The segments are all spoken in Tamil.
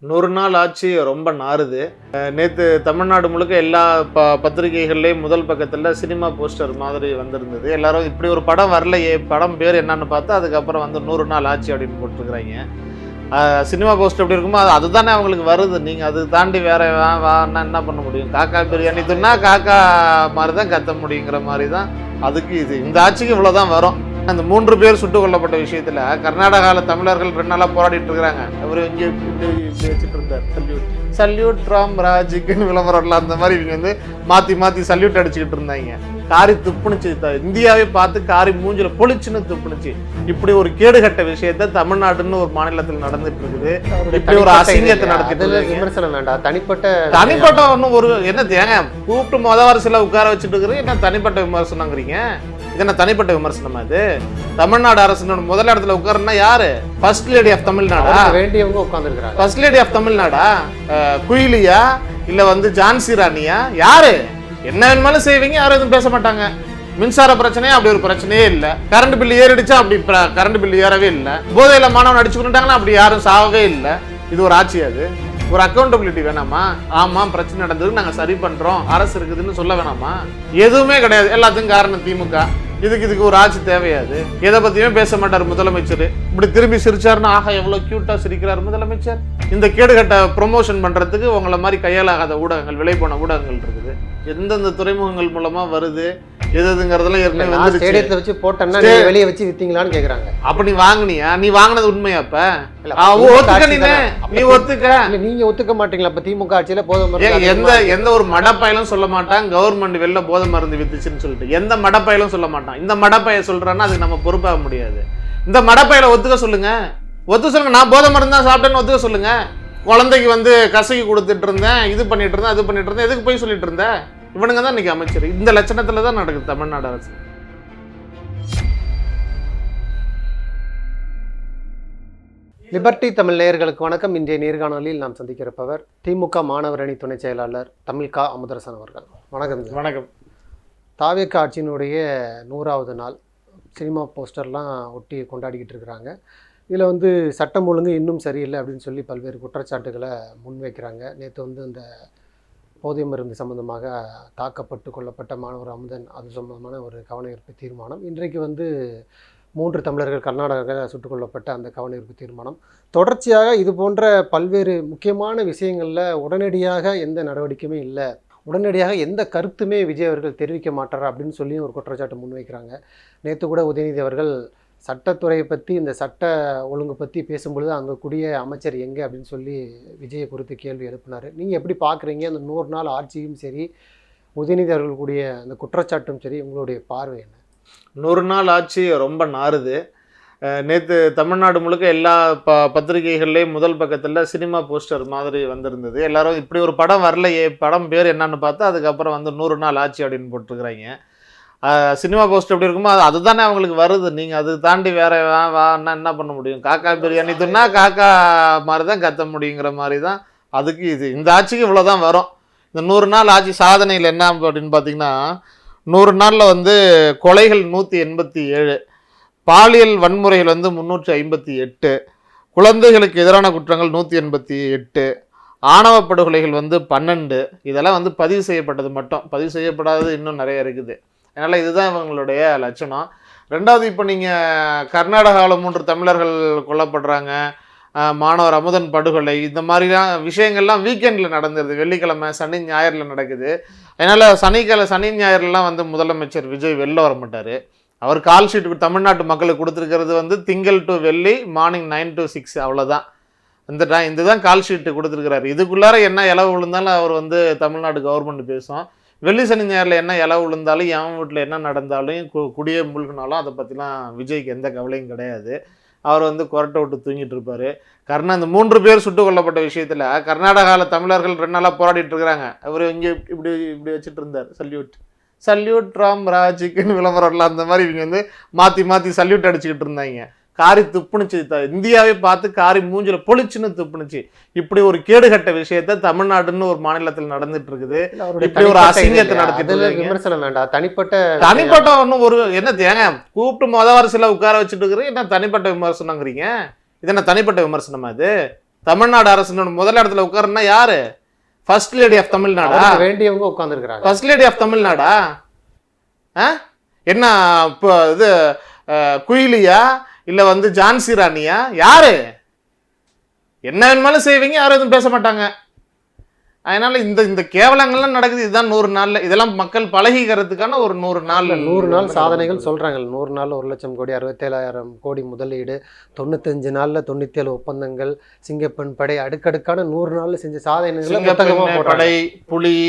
100 நாள் ஆட்சி ரொம்ப நாறுது. நேற்று தமிழ்நாடு முழுக்க எல்லா பத்திரிகைகள்லேயும் முதல் பக்கத்தில் சினிமா போஸ்டர் மாதிரி வந்திருந்தது. எல்லாரும் இப்படி ஒரு படம் வரலையே, படம் பேர் என்னன்னு பார்த்தா அதுக்கப்புறம் 100 நாள் ஆட்சி அப்படின்னு போட்டிருக்கிறாங்க. சினிமா போஸ்டர் எப்படி இருக்குமோ அதுதானே அவங்களுக்கு வருது. நீங்கள் அது தாண்டி வேற வான்னா என்ன பண்ண முடியும்? காக்கா பிரியாணி தின்னா காக்கா மாதிரி தான் கத்த முடியுங்கிற மாதிரி தான் அதுக்கு இந்த ஆட்சிக்கு இவ்வளோதான் வரும். அந்த 3 பேர் சுட்டுக் கொல்லப்பட்ட விஷயத்துல கர்நாடகாவில் தமிழர்கள் 2 நாளாக போராடிட்டு இருக்கிறாங்க. அவர் இங்கே வச்சுட்டு இருந்தார் சல்யூட் ராம் ராஜுக்குன்னு விளம்பரம்ல அந்த மாதிரி இவங்க மாற்றி சல்யூட் அடிச்சுக்கிட்டு இருந்தாங்க. காரி துப்புனுச்சு, இந்தியாவே பார்த்து காரி மூஞ்சில பொழிச்சுன்னு துப்புனுச்சு. இப்படி ஒரு கேடுகட்ட விஷயத்த தமிழ்நாடுன்னு ஒரு மாநிலத்தில் நடந்துட்டு இருக்குது. இப்படி ஒரு அசிங்கத்தை நடத்திட்டு விமர்சனம் வேண்டாம். தனிப்பட்ட ஒன்றும் ஒரு என்ன தேங்க கூப்பிட்டு வரிசையில் உட்கார வச்சுட்டு இருக்கிறது என்ன தனிப்பட்ட விமர்சனங்கிறீங்க? இது என்ன தனிப்பட்ட விமர்சனமா? இது தமிழ்நாடு அரசு முதல் இடத்துல உட்காருன்னா யாரு? ஃபர்ஸ்ட் லேடி ஆஃப் தமிழ்நாடா? வேண்டியவங்க உட்கார்ந்துருக்காங்க. ஃபர்ஸ்ட் லேடி ஆஃப் தமிழ்நாடா? குயிலியா இல்ல ஜான்சி ராணியா? யாரு? என்ன வேணுமாலும் செய்வீங்க, யாரும் எதுவும் பேச மாட்டாங்க. மின்சார பிரச்சனையே அப்படி ஒரு பிரச்சனையே இல்ல. கரண்ட் பில் ஏறிடுச்சா அப்படி கரண்ட் பில் ஏறவே இல்லை. போதையில மாணவன் அடிச்சுக்கிட்டாங்கன்னா அப்படி யாரும் சாவவே இல்லை. இது ஒரு ஆட்சி? அது ஒரு அக்கௌண்டபிலிட்டி வேணாமா? ஆமா பிரச்சனை நடந்தது, நாங்க சரி பண்றோம், அரசு இருக்குதுன்னு சொல்ல வேணாமா? எதுவுமே கிடையாது. எல்லாத்துக்கும் காரணம் திமுக. இதுக்கு ஒரு ஆட்சி தேவையாது. எதை பத்தியுமே பேச மாட்டார் முதலமைச்சர். இப்படி திரும்பி சிரிச்சாருன்னா ஆக எவ்வளவு கியூட்டா சிரிக்கிறார் முதலமைச்சர். இந்த கேடுகட்ட ப்ரொமோஷன் பண்றதுக்கு உங்களை மாதிரி கையாளாகாத ஊடகங்கள், விலை போன ஊடகங்கள் இருக்குது. எந்தெந்த துறைமுகங்கள் மூலமா வருது எதுங்கிறதெல்லாம் ஏற்கனவே ஸ்டேடியத்துல வச்சு போட்டேன்னா வெளியே வச்சு வித்தீங்களான்னு கேக்குறாங்க. அப்ப நீ வாங்கினியா? நீ வாங்கினது உண்மையா? அப்ப நீ ஒத்துக்க. நீங்க ஒத்துக்க மாட்டீங்களா? அப்ப திமுக ஆட்சியில போதை எந்த ஒரு மடப்பயலும் சொல்ல மாட்டான் கவர்மெண்ட் வெளில போதை மருந்து வித்துச்சுன்னு சொல்லிட்டு. எந்த மடப்பயலும் சொல்ல மாட்டான். இந்த மடப்பைய சொல்றான்னா அதுக்கு நம்ம பொறுப்பாக முடியாது. இந்த மடப்பையில ஒத்துக்க சொல்லுங்க. நான் போதை மருந்து தான் சாப்பிட்டேன்னு ஒத்துக்க சொல்லுங்க. குழந்தைக்கு கசக்கி கொடுத்துட்டு இருந்தேன், இது பண்ணிட்டு இருந்தேன், எதுக்கு போய் சொல்லிட்டு இருந்தேன்? இவனுங்க தான் இன்னைக்கு அமைச்சர். இந்த லட்சணத்துல தான் நடக்குது தமிழ்நாடு அரசு. லிபர்டி தமிழ் நேயர்களுக்கு வணக்கம். இன்றைய நேர்காணலில் நாம் சந்திக்கிறப்பவர் திமுக மாணவர் அணி துணை செயலாளர் தமிழ்கா அமுதரசன் அவர்கள். வணக்கம். வணக்கம். தாவேக ஆட்சியினுடைய 100வது நாள் சினிமா போஸ்டர்லாம் ஒட்டி கொண்டாடிக்கிட்டு இருக்கிறாங்க. இதில் சட்டம் ஒழுங்கு இன்னும் சரியில்லை அப்படின்னு சொல்லி பல்வேறு குற்றச்சாட்டுகளை முன்வைக்கிறாங்க. நேற்று இந்த போதை மருந்து சம்பந்தமாக தாக்கப்பட்டு கொல்லப்பட்ட மாணவர் அமுதன், அது சம்பந்தமான ஒரு கவனஈர்ப்பு தீர்மானம். இன்றைக்கு 3 தமிழர்கள் கர்நாடகாவில் சுட்டுக் கொல்லப்பட்ட அந்த கவனஈர்ப்பு தீர்மானம். தொடர்ச்சியாக இது போன்ற பல்வேறு முக்கியமான விஷயங்களில் உடனடியாக எந்த நடவடிக்கையுமே இல்லை, உடனடியாக எந்த கருத்துமே விஜய் அவர்கள் தெரிவிக்க மாட்டார் அப்படின்னு சொல்லி ஒரு குற்றச்சாட்டு முன்வைக்கிறாங்க. நேற்று கூட உதயநிதி அவர்கள் சட்டத்துறையை பற்றி, இந்த சட்ட ஒழுங்கு பற்றி பேசும்பொழுது அங்கே கூடிய அமைச்சர் எங்கே அப்படின்னு சொல்லி விஜயை குறித்து கேள்வி எழுப்பினார். நீங்கள் எப்படி பார்க்குறீங்க? அந்த 100 நாள் ஆட்சியும் சரி, உதயநிதி அவர்கள் கூடிய அந்த குற்றச்சாட்டும் சரி, உங்களுடைய பார்வை என்ன? 100 நாள் ஆட்சி ரொம்ப நாறுது. நேற்று தமிழ்நாடு முழுக்க எல்லா பத்திரிகைகள்லேயும் முதல் பக்கத்தில் சினிமா போஸ்டர் மாதிரி வந்திருந்தது. எல்லாரும் இப்படி ஒரு படம் வரலையே, படம் பேர் என்னன்னு பார்த்தா அதுக்கப்புறம் 100 நாள் ஆட்சி அப்படின்னு போட்டிருக்கிறாங்க. சினிமா போஸ்டர் எப்படி இருக்குமோ அதுதானே அவங்களுக்கு வருது. நீங்கள் அது தாண்டி வேற வான்னா என்ன பண்ண முடியும்? காக்கா பிரியாணி தின்னா காக்கா மாதிரி தான் கத்த முடியுங்கிற மாதிரி தான் அதுக்கு இந்த ஆட்சிக்கு இவ்வளோதான் வரும். இந்த 100 நாள் ஆட்சி சாதனையில் என்ன அப்படின்னு பார்த்தீங்கன்னா, 100 நாளில் கொலைகள் 187, பாலியல் வன்முறைகள் 358, குழந்தைகளுக்கு எதிரான குற்றங்கள் 188, ஆணவ படுகொலைகள் 12. இதெல்லாம் பதிவு செய்யப்பட்டது மட்டும். பதிவு செய்யப்படாதது இன்னும் நிறைய இருக்குது. அதனால் இதுதான் இவங்களுடைய லட்சணம். ரெண்டாவது, இப்போ நீங்கள் கர்நாடகாவில் 3 தமிழர்கள் கொல்லப்படுறாங்க, மாணவர் அமுதன் படுகொலை, இந்த மாதிரிலாம் விஷயங்கள்லாம் வீக்கெண்டில் நடந்துருது. வெள்ளிக்கிழமை சனி ஞாயிறில் நடக்குது. அதனால் சனி ஞாயிறுலாம் முதலமைச்சர் விஜய் வெளில வர மாட்டார். அவர் கால் ஷீட்டு தமிழ்நாட்டு மக்களுக்கு கொடுத்துருக்கிறது திங்கள் டு வெள்ளி மார்னிங் 9 to 6 அவ்வளோதான். இதுதான் கால் ஷீட்டு கொடுத்துருக்கிறாரு. இதுக்குள்ளார என்ன இலவு விழுந்தாலும் அவர் தமிழ்நாடு கவர்மெண்ட் பேசும். வெள்ளி சனி ஞாயிறில் என்ன இலவு விழுந்தாலும், என் வீட்டில் என்ன நடந்தாலும், குடியே முழுகினாலும் அதை பற்றிலாம் விஜய்க்கு எந்த கவலையும் கிடையாது. அவர் கொரட்டை விட்டு தூங்கிட்டு இருப்பார். இந்த 3 பேர் சுட்டுக் கொல்லப்பட்ட விஷயத்தில் கர்நாடகாவில் தமிழர்கள் 2 நாளாக போராடிட்டு இருக்கிறாங்க. அவர் இங்கே இப்படி வச்சுட்டு இருந்தார் சல்யூட் ராம் ராஜுக்குன்னு விளம்பரம்ல அந்த மாதிரி இவங்க மாற்றி சல்யூட் அடிச்சுக்கிட்டு இருந்தாங்க. காரி துப்புனுச்சு, இந்தியாவே பார்த்து காரி மூஞ்சில பொழிச்சுன்னு துப்புனுச்சு. இப்படி ஒரு கேடுகட்ட விஷயத்த தமிழ்நாடுன்னு ஒரு மாநிலத்தில் நடந்துட்டு இருக்குது. இப்படி ஒரு அசிங்கத்தை நடத்திட்டு விமர்சனம் வேண்டாம். தனிப்பட்ட ஒன்றும் ஒரு என்ன தேங்க கூப்பிட்டு வரிசையில் உட்கார வச்சுட்டு இருக்கிறது என்ன தனிப்பட்ட விமர்சனங்கிறீங்க? இது என்ன தனிப்பட்ட விமர்சனமா? இது தமிழ்நாடு அரசு முதல் இடத்துல உட்காருன்னா யாரு? ஃபர்ஸ்ட் லேடி ஆஃப் தமிழ்நாடா? வேண்டியவங்க உட்கார்ந்துருக்காங்க. ஃபர்ஸ்ட் லேடி ஆஃப் தமிழ்நாடா? என்ன இப்போ இது குயிலியா இல்ல வந்து ஜான்சி ராணியா? யாரு? என்ன வேணுமாலும் செய்வீங்க, யாரும் எதுவும் பேச மாட்டாங்க. அதனால இந்த கேவலங்கள்லாம் நடக்குது. இதுதான் 100 நாள்ல இதெல்லாம் மக்கள் பழகிக்கிறதுக்கான ஒரு 100 நாள் சாதனைகள் சொல்றாங்க. 100 நாள்ல 1 லட்சம் கோடி, 67,000 கோடி முதலீடு, 95 நாள்ல 97 ஒப்பந்தங்கள், சிங்கப்பெண் படை, அடுக்கடுக்கான 100 நாள்ல செஞ்ச சாதனைகள், படை, புலி,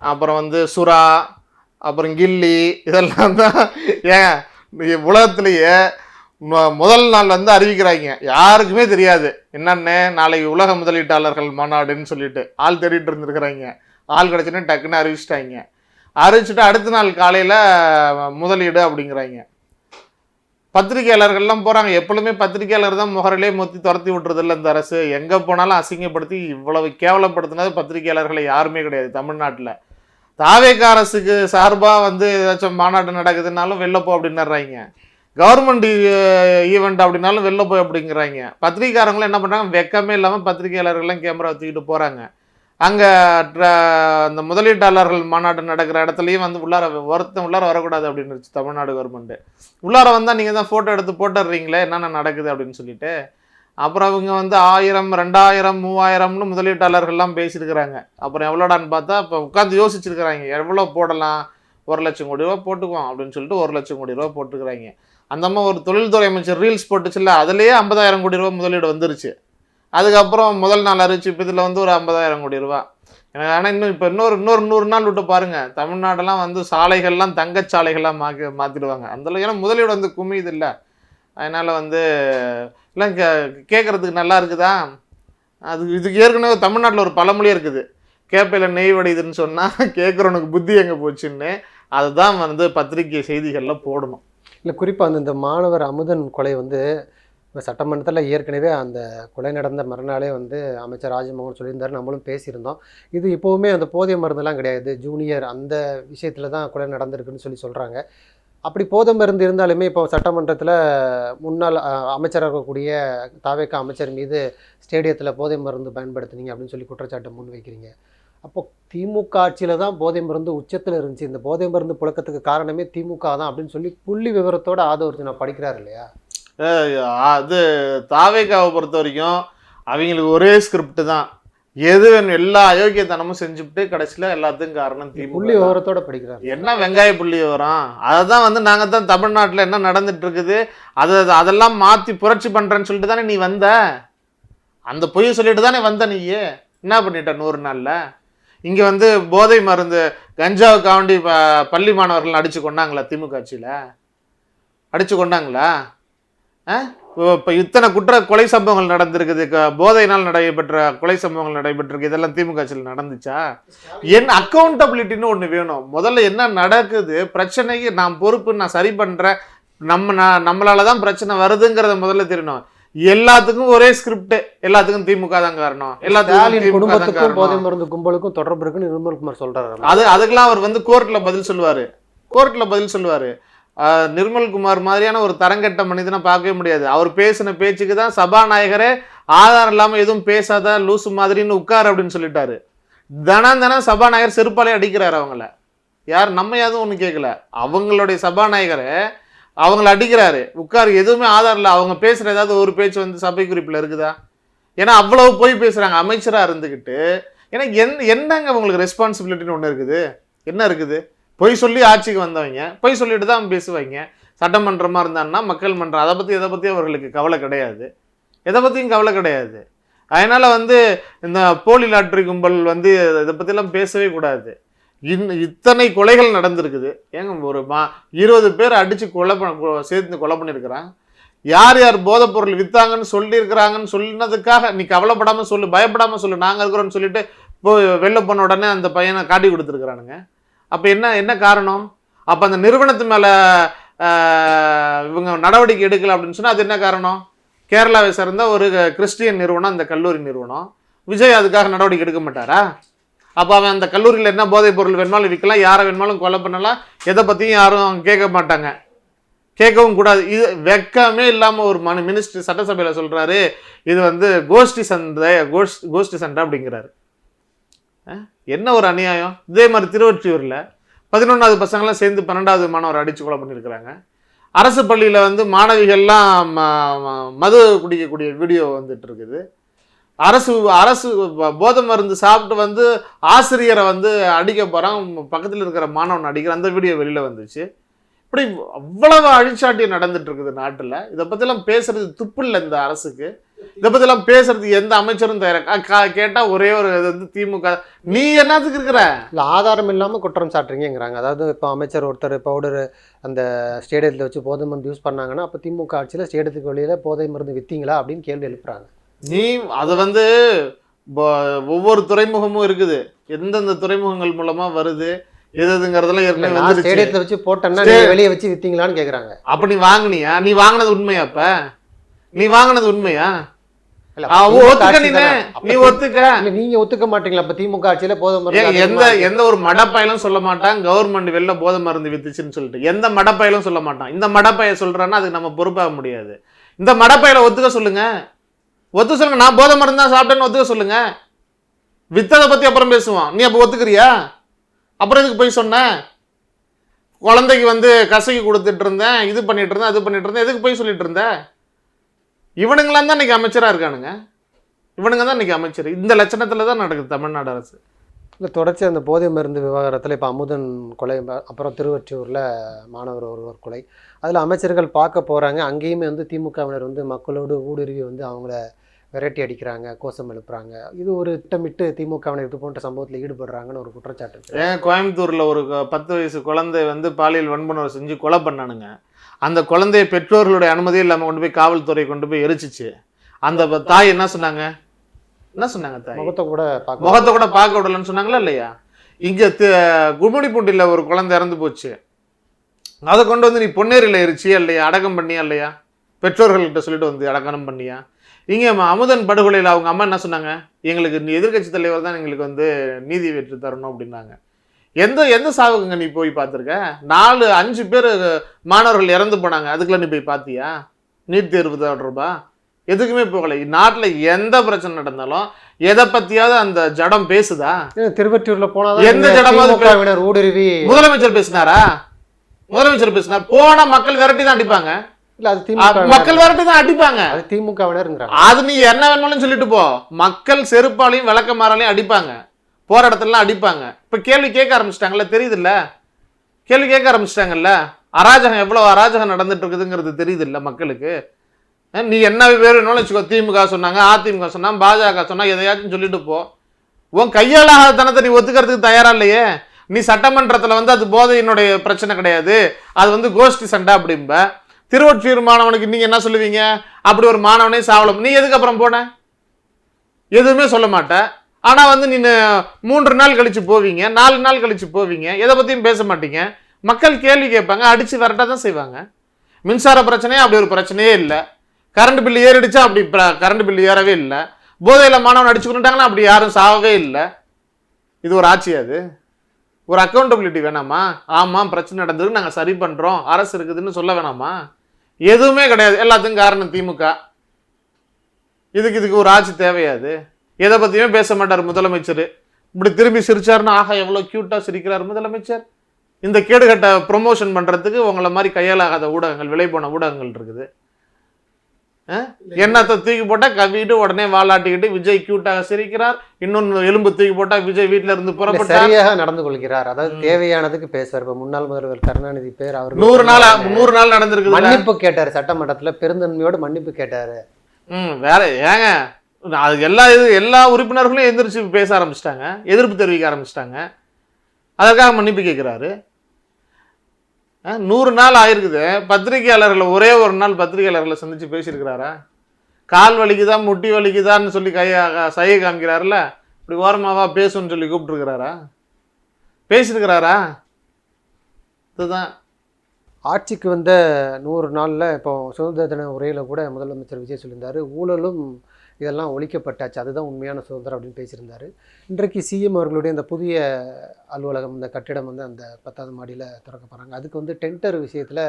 அப்புறம் வந்து சுறா, அப்புறம் கில்லி, இதெல்லாம் தான் ஏன் உலகத்திலேயே முதல் நாள் வந்து அறிவிக்கிறாங்க. யாருக்குமே தெரியாது என்னன்னு நாளைக்கு உலக முதலீட்டாளர்கள் மாநாடுன்னு சொல்லிட்டு ஆள் தேடிட்டு இருந்துருக்குறாங்க. ஆள் கிடைச்சுன்னு டக்குன்னு அறிவிச்சிட்டாங்க. அறிவிச்சுட்டு அடுத்த நாள் காலையில் முதலீடு அப்படிங்கிறாங்க. பத்திரிகையாளர்கள்லாம் போகிறாங்க. எப்பொழுதுமே பத்திரிகையாளர் தான் முகரிலே மொத்தி துரத்தி விட்டுறதில்ல இந்த அரசு. எங்கே போனாலும் அசிங்கப்படுத்தி இவ்வளவு கேவலப்படுத்தினது பத்திரிகையாளர்களை யாருமே கிடையாது தமிழ்நாட்டில். தாவேக அரசுக்கு சார்பாக வந்து ஏதாச்சும் மாநாடு நடக்குதுன்னாலும் வெளில போ அப்படின்னுறாங்க. கவர்மெண்ட் ஈவெண்ட் அப்படின்னாலும் வெளில போய் அப்படிங்கிறாங்க. பத்திரிகையாளர்களும் என்ன பண்ணுறாங்க, வெக்கமே இல்லாமல் பத்திரிகையாளர்கள்லாம் கேமரா தூக்கிட்டு போகிறாங்க. அங்கே அந்த முதலீட்டாளர்கள் மாநாடு நடக்கிற இடத்துலையும் வந்து உள்ளார வரக்கூடாது அப்படின்னு தமிழ்நாடு கவர்மெண்ட்டு. உள்ளார வந்தால் நீங்கள் தான் ஃபோட்டோ எடுத்து போட்டுடுறீங்களே என்னென்ன நடக்குது அப்படின்னு சொல்லிட்டு. அப்புறம் அவங்க வந்து 1000, 2000, 3000னு முதலீட்டாளர்கள்லாம் பேசியிருக்கிறாங்க. அப்புறம் எவ்வளோடான்னு பார்த்தா இப்போ உட்காந்து யோசிச்சிருக்கிறாங்க, எவ்வளோ போடலாம், 1 லட்சம் கோடி ரூபா போட்டுக்குவோம் அப்படின்னு சொல்லிட்டு 1 லட்சம் கோடி ரூபா போட்டுக்கிறாங்க. அந்த அம்மா ஒரு தொழில்துறை அமைச்சர் ரீல்ஸ் போட்டுச்சுல்ல, அதுலேயே 50,000 கோடி ரூபா முதலீடு வந்துருச்சு. அதுக்கப்புறம் முதல் நாள் அறிவிச்சு இப்போ இதில் வந்து ஒரு 50,000 கோடி ரூபா. எனக்கு ஆனால் இப்போ இன்னொரு 100 நாள் விட்டு பாருங்கள், தமிழ்நாடெல்லாம் வந்து சாலைகள்லாம் தங்கச்சாலைகள்லாம் மாற்றிடுவாங்க. அந்த ஏன்னா முதலீடு வந்து குமியுது இல்லை. அதனால் வந்து எல்லாம் கேட்குறதுக்கு நல்லா இருக்குதா? இதுக்கு ஏற்கனவே தமிழ்நாட்டில் ஒரு பழமொழியே இருக்குது, கேப்பையில் நெய் வடிதுன்னு சொன்னால் கேட்குறவனுக்கு புத்தி எங்கே போச்சுன்னு. அதுதான் வந்து பத்திரிகை செய்திகளில் போடணும். இல்லை, குறிப்பாக இந்த மாணவர் அமுதன் கொலை வந்து இப்போ சட்டமன்றத்தில் ஏற்கனவே அந்த கொலை நடந்த மறுநாளே வந்து அமைச்சர் ராஜமோகன் சொல்லியிருந்தார், நம்மளும் பேசியிருந்தோம். இது இப்போவுமே அந்த போதை மருந்துலாம் கிடையாது, ஜூனியர் அந்த விஷயத்தில் தான் கொலை நடந்திருக்குன்னு சொல்கிறாங்க. அப்படி போதை மருந்து இருந்தாலுமே இப்போ சட்டமன்றத்தில் முன்னாள் அமைச்சராக இருக்கக்கூடிய தாவேக அமைச்சர் மீது ஸ்டேடியத்தில் போதை மருந்து பயன்படுத்தினீங்க அப்படின்னு சொல்லி குற்றச்சாட்டை முன் வைக்கிறீங்க. அப்போ திமுக ஆட்சியில் தான் போதை மருந்து உச்சத்தில் இருந்துச்சு, இந்த போதை மருந்து புழக்கத்துக்கு காரணமே திமுக தான் அப்படின்னு சொல்லி புள்ளி விவரத்தோட ஆதரவு நான் படிக்கிறார் இல்லையா? அது தாவேகாவை பொறுத்த வரைக்கும் அவங்களுக்கு ஒரே ஸ்கிரிப்ட் தான், எது வேணும் எல்லா அயோக்கியத்தனமும் செஞ்சுட்டு கடைசியில் எல்லாத்துக்கும் காரணம் திமுக. புள்ளி விவரத்தோட படிக்கிறார். என்ன வெங்காய புள்ளி விவரம்? அதை தான் வந்து நாங்கள் தான் தமிழ்நாட்டில் என்ன நடந்துட்டு இருக்குது அதெல்லாம் மாற்றி புரட்சி பண்ணுறேன்னு சொல்லிட்டு தானே நீ வந்த. அந்த பொய்யை சொல்லிட்டு தானே வந்த. நீ என்ன பண்ணிட்ட 100 நாளில்? இங்கே வந்து போதை மருந்து கஞ்சாவுக்காண்டி பள்ளி மாணவர்கள் அடித்து கொண்டாங்களா? திமுக ஆட்சியில் அடித்து கொண்டாங்களா? இப்போ இத்தனை கொலை சம்பவங்கள் நடந்திருக்குது, போதையினால் நடைபெற்ற கொலை சம்பவங்கள் நடைபெற்றிருக்கு, இதெல்லாம் திமுக ஆட்சியில் நடந்துச்சா? என்ன அக்கௌண்டபிலிட்டின்னு ஒன்று வேணும். முதல்ல என்ன நடக்குது, பிரச்சனைக்கு நான் பொறுப்பு, நான் சரி பண்ணுறேன், நம்மளால தான் பிரச்சனை வருதுங்கிறத முதல்ல தெரியணும். எல்லாத்துக்கும் ஒரே ஸ்கிரிப்ட், எல்லாத்துக்கும் திமுக தான் காரணம், எல்லாத்துக்கும் குடும்பத்துக்கும் போதை மருந்து கும்பலுக்கும் தொடர்பு இருக்குன்னு நிர்மல்குமார் சொல்றாரு. அதுக்கெல்லாம் அவர் வந்து கோர்ட்ல பதில் சொல்லுவாரு. நிர்மல்குமார் மாதிரியான ஒரு தரங்கட்ட மனிதனை பார்க்கவே முடியாது. அவர் பேசின பேச்சுக்கு தான் சபாநாயகரே ஆதாரம் இல்லாமல் எதுவும் பேசாத லூசு மாதிரின்னு உட்கார் அப்படின்னு சொல்லிட்டாரு. தினம் சபாநாயகர் செருப்பாலே அடிக்கிறாரு அவங்கள. யார் நம்ம எதுவும் ஒன்று கேட்கல, அவங்களுடைய சபாநாயகரை அவங்கள அடிக்கிறாரு. உட்கார், எதுவுமே ஆதாரம் இல்லை. அவங்க பேசுகிற ஏதாவது ஒரு பேச்சு வந்து சபை குறிப்பில் இருக்குதா? ஏன்னா அவ்வளவு போய் பேசுகிறாங்க அமைச்சராக இருந்துக்கிட்டு. ஏன்னா என்னங்க உங்களுக்கு ரெஸ்பான்சிபிலிட்டின்னு ஒன்று இருக்குது? என்ன இருக்குது? பொய் சொல்லி ஆட்சிக்கு வந்தவங்க பொய் சொல்லிட்டு தான் பேசுவாங்க. சட்டமன்றமாக இருந்தாங்கன்னா மக்கள் மன்றம், எதை பற்றி அவர்களுக்கு கவலை கிடையாது, எதை பற்றியும் கவலை கிடையாது. அதனால் வந்து இந்த போலி லாட்ரி கும்பல் வந்து இதை பற்றிலாம் பேசவே கூடாது. இத்தனை கொலைகள் நடந்திருக்குது. ஏங்க ஒரு 20 பேர் அடித்து சேர்த்து கொலை பண்ணியிருக்கிறான். யார் யார் போதைப் பொருள் விற்றாங்கன்னு சொல்லியிருக்கிறாங்கன்னு சொன்னதுக்காக நீ கவலைப்படாமல் சொல்லு, பயப்படாமல் சொல்லு, நாங்கள் இருக்கிறோன்னு சொல்லிட்டு வெளில போன உடனே அந்த பையனை காட்டி கொடுத்துருக்குறானுங்க. அப்போ என்ன காரணம்? அப்போ அந்த நிறுவனத்து மேலே இவங்க நடவடிக்கை எடுக்கலை அப்படின்னு சொன்னால் அது என்ன காரணம்? கேரளாவை சேர்ந்த ஒரு கிறிஸ்டியன் நிறுவனம், அந்த கல்லூரி நிறுவனம். விஜய் அதுக்காக நடவடிக்கை எடுக்க மாட்டாரா? அப்போ அவன் அந்த கல்லூரியில் என்ன போதைப் பொருள் வேணுமாலும் விற்கலாம், யாரை வேணுமாலும் கொலை பண்ணலாம், எதை பற்றியும் யாரும் கேட்க மாட்டாங்க. கேட்கவும் கூடாது. இது வெக்கமே இல்லாமல் ஒரு மினிஸ்டர் சட்டசபையில் சொல்கிறாரு, இது வந்து கோஷ்டி சண்டை அப்படிங்கிறாரு. என்ன ஒரு அநியாயம். இதே மாதிரி திருவொற்றியூரில் 11வது பசங்களாம் சேர்ந்து 12வது மாணவர் அடித்து கொலை பண்ணியிருக்கிறாங்க. அரசு பள்ளியில் வந்து மாணவிகள்லாம் மது குடிக்கக்கூடிய வீடியோ வந்துட்டு இருக்குது. அரசு போதை மருந்து சாப்பிட்டு வந்து ஆசிரியரை வந்து அடிக்க போகிறான், பக்கத்தில் இருக்கிற மாணவன் அடிக்கிற அந்த வீடியோ வெளியில் வந்துச்சு. இப்படி அவ்வளவு அழிச்சாட்டியம் நடந்துட்டு இருக்குது நாட்டில். இதை பற்றிலாம் பேசுறது துப்பு இல்லை இந்த அரசுக்கு. இதை பற்றிலாம் பேசுறதுக்கு எந்த அமைச்சரும் கேட்டால் ஒரே ஒரு இது வந்து திமுக. நீ என்னத்துக்கு இருக்கிற? இல்லை, ஆதாரம் இல்லாமல் குற்றம் சாட்டுறீங்கிறாங்க. அதாவது இப்போ அமைச்சர் ஒருத்தர் பவுடர் அந்த ஸ்டேடியத்தில் வச்சு போதை மருந்து யூஸ் பண்ணாங்கன்னா அப்போ திமுக ஆட்சியில் ஸ்டேடியத்துக்கு வெளியில் போதை மருந்து விற்றீங்களா அப்படின்னு கேள்வி எழுப்புறாங்க. நீ அதை வந்து ஒவ்வொரு துறைமுகமும் இருக்குது, எந்தெந்த துறைமுகங்கள் மூலமா வருது எதுங்கிறதெல்லாம் ஏற்கனவே வந்து ஸ்டேடியத்தில் வச்சு போட்டேன்னா வெளியே வச்சு விற்றீங்களான்னு கேட்குறாங்க. அப்ப நீ வாங்கினியா? நீ வாங்கினது உண்மையா? அப்ப நீ வாங்கினது உண்மையா? நீ ஒத்துக்க. நீங்க ஒத்துக்க மாட்டீங்களா? அப்ப திமுக ஆட்சியில போதை மருந்து எந்த ஒரு மடப்பயலும் சொல்ல மாட்டான் கவர்மெண்ட் வெளில போதை மருந்து வித்துச்சுன்னு சொல்லிட்டு. எந்த மடப்பயலும் சொல்ல மாட்டான். இந்த மடப்பய சொல்றான்னா அதுக்கு நம்ம பொறுப்பாக முடியாது. இந்த மடப்பயில ஒத்துக்க சொல்லுங்க, ஒத்துக்க சொல்லுங்க. நான் போதை மருந்து தான் சாப்பிட்டேன்னு ஒத்துக்க சொல்லுங்க. வித்ததை பத்தி அப்புறம் பேசுவான். நீ அப்ப ஒத்துக்கிறியா? அப்புறம் இதுக்கு போய் சொன்ன குழந்தைக்கு வந்து கசக்கி கொடுத்துட்டு இருந்தேன், இது பண்ணிட்டு இருந்தேன், அது பண்ணிட்டு இருந்தேன், எதுக்கு போய் சொல்லிட்டு இருந்த? இவனுங்களாம் தான் இன்னைக்கு அமைச்சராக இருக்கானுங்க. இவனுங்க தான் இன்னைக்கு அமைச்சர். இந்த லட்சணத்தில் தான் நடக்குது தமிழ்நாடு அரசு. இல்லை, தொடர்ச்சி அந்த போதை மருந்து விவகாரத்தில் இப்போ அமுதன் கொலை, அப்புறம் திருவொற்றியூரில் மாணவர் ஒருவர் கொலை, அதில் அமைச்சர்கள் பார்க்க போகிறாங்க. அங்கேயுமே வந்து திமுகவினர் வந்து மக்களோடு ஊடுருவி வந்து அவங்கள விரட்டி அடிக்கிறாங்க, கோஷம் எழுப்புறாங்க. இது ஒரு திட்டமிட்டு திமுகவினர் இது போன்ற சம்பவத்தில் ஈடுபடுறாங்கன்னு ஒரு குற்றச்சாட்டு. ஏன் கோயம்புத்தூரில் ஒரு 10 வயசு குழந்தை வந்து பாலியல் வன்புணர்வு செஞ்சு கொலை பண்ணானுங்க. அந்த குழந்தைய பெற்றோர்களுடைய அனுமதி இல்லாமல் கொண்டு போய் காவல்துறை கொண்டு போய் எரிச்சிச்சு. அந்த தாய் என்ன சொன்னாங்க? தாய் முகத்தை கூட பார்க்க விடலன்னு சொன்னாங்களா இல்லையா? இங்க கும்மிடிப்பூண்டியில் ஒரு குழந்தை இறந்து போச்சு. அதை கொண்டு வந்து நீ பொன்னேரியில் எரிச்சியா இல்லையா? அடக்கம் பண்ணியா இல்லையா? பெற்றோர்கள்கிட்ட சொல்லிட்டு வந்து அடக்கம் பண்ணியா? இங்கே அமுதன் படுகொலையில் அவங்க அம்மா என்ன சொன்னாங்க? எங்களுக்கு எதிர்கட்சி தலைவர் தான் எங்களுக்கு வந்து நீதி பெற்று தரணும் அப்படின்னாங்க. எந்த சாவுக்குங்க நீ போய் பார்த்துருக்க? 4-5 பேர் மாணவர்கள் இறந்து போனாங்க. அதுக்குள்ள நீ போய் பார்த்தியா? நீட் தேர்வு தொடர்பா எதுக்குமே போகலை. நாட்டில் எந்த பிரச்சனை நடந்தாலும் எதை பத்தியாவது அந்த ஜடம் பேசுதா? திருவொற்றியூர்ல போனா எந்த ஜடமாவது ஊடுருவி முதலமைச்சர் பேசினாரா? முதலமைச்சர் பேசினார். போனா மக்கள் விரட்டி தான் அடிப்பாங்க. இல்ல, அது மக்கள் விரட்டி தான் அடிப்பாங்க. அது திமுகவினர். அது நீ என்ன வேணும்னு சொல்லிட்டு போ. மக்கள் செருப்பாலையும் விளக்கமாறாலையும் அடிப்பாங்க, போற இடத்துலலாம் அடிப்பாங்க. இப்ப கேள்வி கேட்க ஆரம்பிச்சிட்டாங்கல்ல, தெரியுது இல்ல? கேள்வி கேட்க ஆரம்பிச்சிட்டாங்கல்ல. அராஜகம் எவ்வளவு அராஜகம் நடந்துட்டு இருக்குதுங்கிறது தெரியுது இல்ல மக்களுக்கு? நீ என்ன பேர் வேணும்னு வச்சுக்கோ. திமுக சொன்னாங்க, அதிமுக சொன்னா, பாஜக சொன்னா, எதையாச்சும் சொல்லிட்டு போ. உன் கையாளாத தனத்தை நீ ஒத்துக்கிறதுக்கு தயாரா இல்லையே. நீ சட்டமன்றத்துல வந்து அது போதையினுடைய பிரச்சனை கிடையாது, அது வந்து கோஷ்டி சண்டை அப்படிம்ப. திருவொற்றியூர் மாணவனுக்கு நீங்க என்ன சொல்லுவீங்க? அப்படி ஒரு மாணவனே சாவலம். நீ எதுக்கு அப்புறம் போன? எதுவுமே சொல்ல மாட்டேன். ஆனா வந்து நீ 3 நாள் கழிச்சு போவீங்க, 4 நாள் கழிச்சு போவீங்க, எதை பத்தியும் பேச மாட்டீங்க. மக்கள் கேள்வி கேட்பாங்க, அடிச்சு விரட்ட தான் செய்வாங்க. மின்சார பிரச்சனையே அப்படி ஒரு பிரச்சனையே இல்லை. கரண்ட் பில்லு ஏறிடுச்சா? அப்படி கரண்ட் பில்லு ஏறவே இல்லை. போதையில மாணவன் அடிச்சு கொண்டுட்டாங்கன்னா அப்படி யாரும் சாவவே இல்லை. இது ஒரு ஆட்சி? அது ஒரு அக்கௌண்டபிலிட்டி வேணாமா? ஆமா பிரச்சனை நடந்தது, நாங்க சரி பண்றோம், அரசு இருக்குதுன்னு சொல்ல வேணாமா? எதுவுமே கிடையாது. எல்லாத்துக்கும் காரணம் திமுக. இதுக்கு ஒரு ஆட்சி தேவையாது. எதை பத்தியுமே பேச மாட்டார் முதலமைச்சர். இப்படி திரும்பி சிரிச்சாருன்னா ஆஹா எவ்வளவு கியூட்டா சிரிக்கிறார் முதலமைச்சர். இந்த கேடுகட்ட ப்ரொமோஷன் பண்றதுக்கு உங்களை மாதிரி கையாலாகாத ஊடகங்கள், விலை போன ஊடகங்கள் இருக்குது. என்னத்தை தூக்கி போட்டா கவிட்டு உடனே வாலாட்டிக்கிட்டு விஜய் கியூட்டாக சிரிக்கிறார். இன்னொன்னு எலும்பு தூக்கி போட்டா விஜய் வீட்டுல இருந்து புறப்பட்டு சரியாக நடந்து கொள்கிறார். அதாவது தேவையானதுக்கு பேசுவார். இப்ப முன்னாள் முதல்வர் கருணாநிதி பேர் அவர் 100 நாள் நடந்திருக்கு. மன்னிப்பு கேட்டாரு சட்டமன்றத்துல, பெருந்தன்மையோடு மன்னிப்பு கேட்டாரு. வேற ஏங்க அது எல்லா உறுப்பினர்களும் எந்திரிச்சு பேச ஆரம்பிச்சிட்டாங்க, எதிர்ப்பு தெரிவிக்க ஆரம்பிச்சிட்டாங்க. அதற்காக மன்னிப்பு கேட்கிறாரு. 100 நாள் ஆயிருக்குது. பத்திரிகையாளர்களை ஒரே ஒரு நாள் பத்திரிகையாளர்களை சந்திச்சு பேசியிருக்கிறாரா? கால் வலிக்குதான் முட்டி வலிக்குதான்னு சொல்லி சைகை காமிக்கிறாருல, இப்படி ஓரமாவா பேசுன்னு சொல்லி கூப்பிட்டுருக்கிறாரா? பேசியிருக்கிறாரா? இதுதான் ஆட்சிக்கு வந்த 100 நாளில் இப்போ சுதந்திர தின உரையில் கூட முதலமைச்சர் விஜய் சொல்லியிருந்தார், ஊழலும் இதெல்லாம் ஒழிக்கப்பட்டாச்சு, அதுதான் உண்மையான சுதந்திரம் அப்படின்னு பேசியிருந்தார். இன்றைக்கு சிஎம் அவர்களுடைய இந்த புதிய அலுவலகம், இந்த கட்டிடம் வந்து அந்த 10வது மாடியில் திறக்க போகிறாங்க. அதுக்கு வந்து டெண்டர் விஷயத்தில்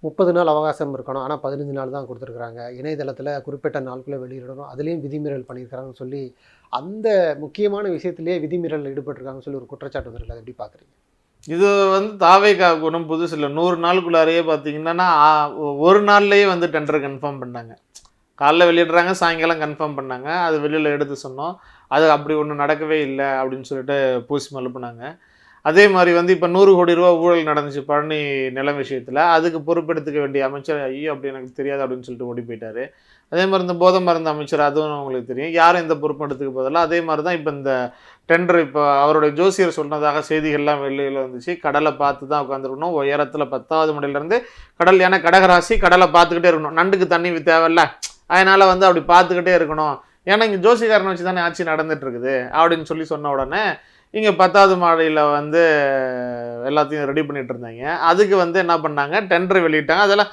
30 நாள் அவகாசம் இருக்கணும், ஆனால் 15 நாள் தான் கொடுத்துருக்குறாங்க. இணையதளத்தில் குறிப்பிட்ட நாளுக்குள்ளே வெளியிடணும், அதுலேயும் விதிமீறல் பண்ணியிருக்கிறாங்கன்னு சொல்லி அந்த முக்கியமான விஷயத்திலேயே விதிமீறல் ஈடுபட்டிருக்காங்கன்னு சொல்லி ஒரு குற்றச்சாட்டு வந்திருக்கு. அதை எப்படி பார்க்குறீங்க? இது வந்து தாவேக்காவுக்கு ஒன்றும் புதுசு இல்லை. 100 நாளுக்குள்ளாரையே பார்த்தீங்கன்னா ஒரு நாள்லேயே வந்து டெண்டர் கன்ஃபார்ம் பண்ணாங்க. காலைல வெளியிடுறாங்க, சாயங்காலம் கன்ஃபார்ம் பண்ணாங்க. அது வெளியில் எடுத்து சொன்னோம். அது அப்படி ஒன்றும் நடக்கவே இல்லை அப்படின்னு சொல்லிட்டு பூசி மழுப்புனாங்க. அதே மாதிரி வந்து இப்போ 100 கோடி ரூபா ஊழல் நடந்துச்சு பழனி நிலம் விஷயத்தில். அதுக்கு பொறுப்பெடுத்துக்க வேண்டிய அமைச்சர் ஐயோ அப்படி எனக்கு தெரியாது அப்படின்னு சொல்லிட்டு ஓடி போயிட்டார். அதே மாதிரி இந்த போதை மருந்து அமைச்சர், அதுவும் உங்களுக்கு தெரியும், யாரும் எந்த பொறுப்பு எடுத்துக்க போதில்லை. அதே மாதிரி தான் இப்போ இந்த டெண்டர் இப்போ அவருடைய ஜோசியர் சொன்னதாக செய்திகள்லாம் வெளியில் வந்துச்சு. கடலை பார்த்து தான் உட்காந்துருக்கணும், உயரத்தில் 10வது மணிலேருந்து கடல், ஏன்னா கடகராசி கடலை பார்த்துக்கிட்டே இருக்கணும், நண்டுக்கு தண்ணி தேவையில்ல, அதனால் வந்து அப்படி பார்த்துக்கிட்டே இருக்கணும், ஏன்னா இங்கே ஜோசிகாரனை வச்சு தானே ஆட்சி நடந்துட்டு இருக்குது அப்படின்னு சொன்ன உடனே இங்கே 10வது மாடியில் வந்து எல்லாத்தையும் ரெடி பண்ணிட்டு இருந்தாங்க. அதுக்கு வந்து என்ன பண்ணாங்க, டெண்டர் வெளியிட்டாங்க. அதெல்லாம்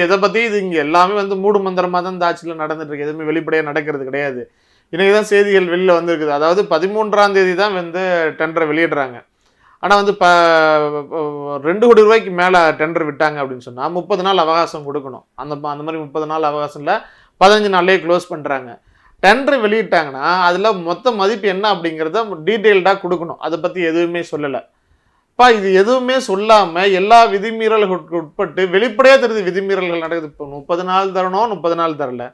எதை பற்றி இது இங்கே எல்லாமே வந்து மூடு மந்திரமாக தான் இந்த ஆட்சியில் நடந்துட்டு இருக்கு, எதுவுமே வெளிப்படையாக நடக்கிறது கிடையாது. இன்றைக்கி தான் செய்திகள் வெளியில் வந்துருக்குது. அதாவது 13ஆம் தேதி தான் வந்து டெண்டரை வெளியிடுறாங்க. ஆனால் வந்து 2 கோடி ரூபாய்க்கு மேலே டெண்டர் விட்டாங்க அப்படின்னு சொன்னால் 30 நாள் அவகாசம் கொடுக்கணும். அந்த மாதிரி 30 நாள் அவகாசம் இல்லை, 15 நாள்லேயே க்ளோஸ் பண்ணுறாங்க. டெண்டர் வெளியிட்டாங்கன்னா அதில் மொத்த மதிப்பு என்ன அப்படிங்கிறத டீட்டெயில்டாக கொடுக்கணும். அதை பற்றி எதுவுமே சொல்லலை. இது எதுவுமே சொல்லாமல் எல்லா விதிமீறல்களுக்கு உட்பட்டு வெளிப்படையாக தெரியுது விதிமீறல்கள் நடக்குது. இப்போ 30 நாள் தரணும், 30 நாள் தரல,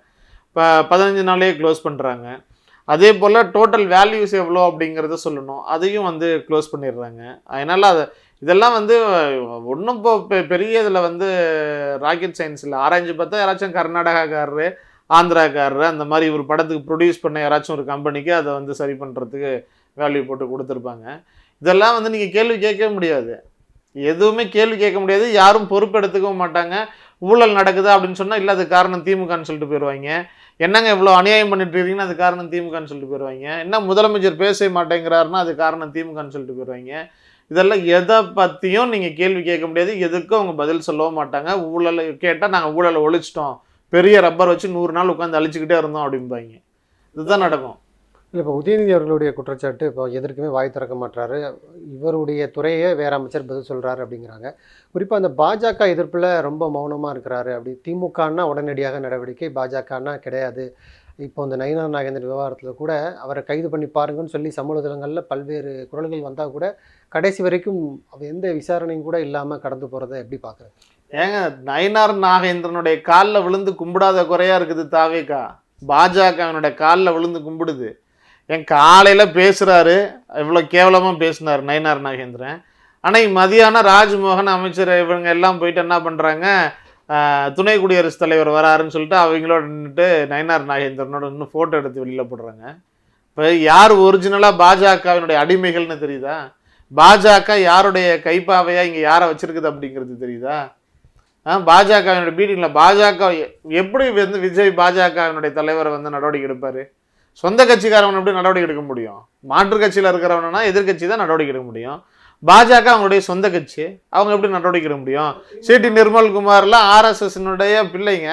இப்போ 15 நாளே க்ளோஸ் பண்ணுறாங்க. அதே போல் டோட்டல் வேல்யூஸ் எவ்வளோ அப்படிங்கிறத சொல்லணும், அதையும் வந்து க்ளோஸ் பண்ணிடுறாங்க. அதனால் இதெல்லாம் வந்து ஒன்றும் இப்போ பெரிய இதில் வந்து ராக்கெட் சயின்ஸ் இல்லை. ஆராய்ச்சி பார்த்தா யாராச்சும் கர்நாடகாக்காரரு, ஆந்திராக்காரரு, அந்த மாதிரி ஒரு படத்துக்கு ப்ரொடியூஸ் பண்ண யாராச்சும் ஒரு கம்பெனிக்கு அதை வந்து சரி பண்ணுறதுக்கு வேல்யூ போட்டு கொடுத்துருப்பாங்க. இதெல்லாம் வந்து நீங்கள் கேள்வி கேட்கவே முடியாது, எதுவுமே கேள்வி கேட்க முடியாது, யாரும் பொறுப்பெடுத்துக்கவும் மாட்டாங்க. ஊழல் நடக்குதா அப்படின்னு சொன்னால் இல்லை அது காரணம் திமுகன்னு சொல்லிட்டு போயிடுவாங்க. என்னங்க இவ்வளோ அநியாயம் பண்ணிட்டு இருக்கீங்கன்னா அது காரணம் திமுகன்னு சொல்லிட்டு போயிடுவாங்க. என்ன முதலமைச்சர் பேச மாட்டேங்கிறாருன்னா அது காரணம் திமுகன்னு சொல்லிட்டு போயிடுவாங்க. இதெல்லாம் எதை பற்றியும் நீங்கள் கேள்வி கேட்க முடியாது, எதுக்கும் அவங்க பதில் சொல்லவும் மாட்டாங்க. ஊழலை கேட்டால் நாங்கள் ஊழலை ஒழிச்சிட்டோம், பெரிய ரப்பர் வச்சு 100 நாள் உட்காந்து அழிச்சிக்கிட்டே இருந்தோம் அப்படிம்பாங்க. இதுதான் நடக்கும். இல்லை, இப்போ உதயநிதி அவர்களுடைய குற்றச்சாட்டு, இப்போ எதற்குமே வாய் திறக்க மாட்டாரு, இவருடைய துறையே வேற அமைச்சர் பதில் சொல்கிறாரு அப்படிங்கிறாங்க. குறிப்பாக அந்த பாஜக எதிர்ப்பில் ரொம்ப மௌனமாக இருக்கிறாரு. அப்படி திமுகன்னா உடனடியாக நடவடிக்கை, பாஜகன்னா கிடையாது. இப்போ இந்த நயினார் நாகேந்திரன் விவகாரத்தில் கூட அவரை கைது பண்ணி பாருங்கன்னு சொல்லி சமூக வலைதளங்களில் பல்வேறு குரல்கள் வந்தால் கூட கடைசி வரைக்கும் எந்த விசாரணையும் கூட இல்லாமல் கடந்து போகிறத எப்படி பார்க்குறது? ஏங்க, நயினார் நாகேந்திரனுடைய காலில் விழுந்து கும்பிடாத குறையாக இருக்குது தாவேகா. பாஜகவினுடைய காலில் விழுந்து கும்பிடுது. என் காலையில் பேசுகிறாரு, இவ்வளோ கேவலமாக பேசினார் நயினார் நாகேந்திரன். ஆனால் மதியானம் ராஜ்மோகன் அமைச்சர் இவங்க எல்லாம் போயிட்டு என்ன பண்ணுறாங்க, துணை குடியரசுத் தலைவர் வராருன்னு சொல்லிட்டு அவங்களோட நின்றுட்டு நயினார் நாகேந்திரனோட இன்னும் ஃபோட்டோ எடுத்து வெளியில் போடுறாங்க. இப்போ யார் ஒரிஜினலாக பாஜகவினுடைய அடிமைகள்னு தெரியுதா? பாஜக யாருடைய கைப்பாவையாக இங்கே யாரை வச்சிருக்குது அப்படிங்கிறது தெரியுதா? பாஜகவினுடைய மீட்டிங்கில் பாஜக எப்படி வந்து விஜய் பாஜகவினுடைய தலைவரை வந்து நடவடிக்கை எடுப்பார்? சொந்த கட்சிக்காரவன் எப்படி நடவடிக்கை எடுக்க முடியும்? மாற்று கட்சியில் இருக்கிறவனா எதிர்கட்சி தான் நடவடிக்கை எடுக்க முடியும். பாஜக அவங்களுடைய சொந்த கட்சி, அவங்க எப்படி நடவடிக்கை எடுக்க முடியும்? சிடி நிர்மல்குமார்லாம் ஆர்எஸ்எஸ்னுடைய பிள்ளைங்க.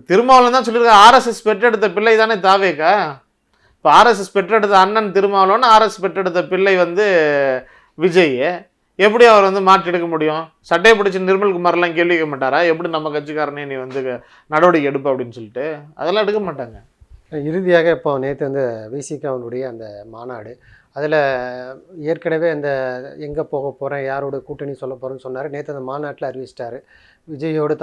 திருமாவளவன் தான் சொல்லியிருக்காங்க, ஆர்எஸ்எஸ் பெற்றெடுத்த பிள்ளை தானே தாவேக்கா. இப்போ ஆர்எஸ்எஸ் பெற்றெடுத்த அண்ணன் திருமாவளவன், ஆர்எஸ் பெற்றெடுத்த பிள்ளை வந்து விஜய். எப்படி அவர் வந்து மாற்றி எடுக்க முடியும்? சட்டையை பிடிச்சி நிர்மல்குமார்லாம் கேள்வி கேட்க மாட்டாரா, எப்படி நம்ம கட்சிக்காரனே நீ வந்து நடவடிக்கை எடுப்ப அப்படின்னு சொல்லிட்டு? அதெல்லாம் எடுக்க மாட்டாங்க. இறுதியாக இப்போ நேற்று வந்து விசிகாவினுடைய அந்த மாநாடு, அதில் ஏற்கனவே அந்த எங்கே போக போகிறேன், யாரோட கூட்டணி சொல்ல போகிறேன்னு சொன்னார். நேற்று அந்த மாநாட்டில் அறிவிச்சிட்டாரு,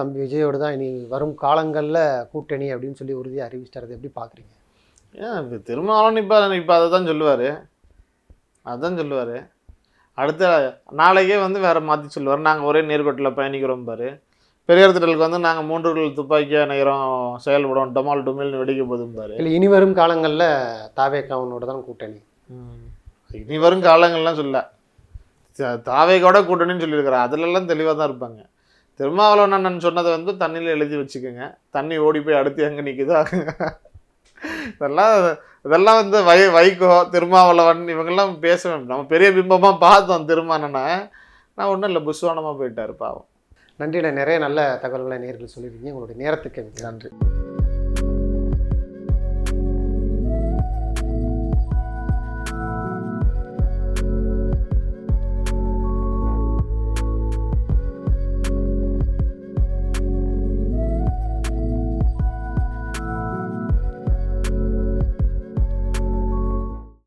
தம்பி விஜயோடு தான் இனி வரும் காலங்களில் கூட்டணி அப்படின்னு சொல்லி உறுதியாக அறிவிச்சிட்டார். அதை எப்படி பார்க்குறீங்க? ஏன் திருமாவளவன் இப்போ அதை தான் சொல்லுவார், அதுதான் சொல்லுவார். அடுத்த நாளைக்கே வந்து வேறு மாற்றி சொல்லுவார், நாங்கள் ஒரே நேர்கோட்டில் பயணிக்கிறோம் பாரு. பெரியார் திடலுக்கு வந்து நாங்கள் 3 துப்பாக்கியாக நேரம் செயல்படுவோம், டமால் டுமில்னு வெடிக்க போதும் பாரு. இல்லை, இனி வரும் காலங்களில் தாவேகாவோட தான் கூட்டணி. இனி வரும் காலங்கள்லாம் சொல்ல, தாவேகாவோட கூட்டணின்னு சொல்லியிருக்கிறார். அதிலெல்லாம் தெளிவாக தான் இருப்பாங்க. திருமாவளவன் அண்ணன் சொன்னதை வந்து தண்ணியில் எழுதி வச்சுக்கோங்க, தண்ணி ஓடி போய் அடுத்து எங்கே நிற்குதோ இதெல்லாம் வந்து வைகோ, திருமாவளவன் இவங்கெல்லாம் பேச வேண்டும். நம்ம பெரிய பிம்பமாக பார்த்தோம் திருமாவளவனை, நான் ஒன்றும் இல்லை, புஸ்வானமாக போயிட்டார் பாவம். நன்றி. நிறைய நல்ல தகவல்களை நேயர்கள் சொல்லியிருக்கீங்க. உங்களுடைய நேரத்துக்கு நன்றி.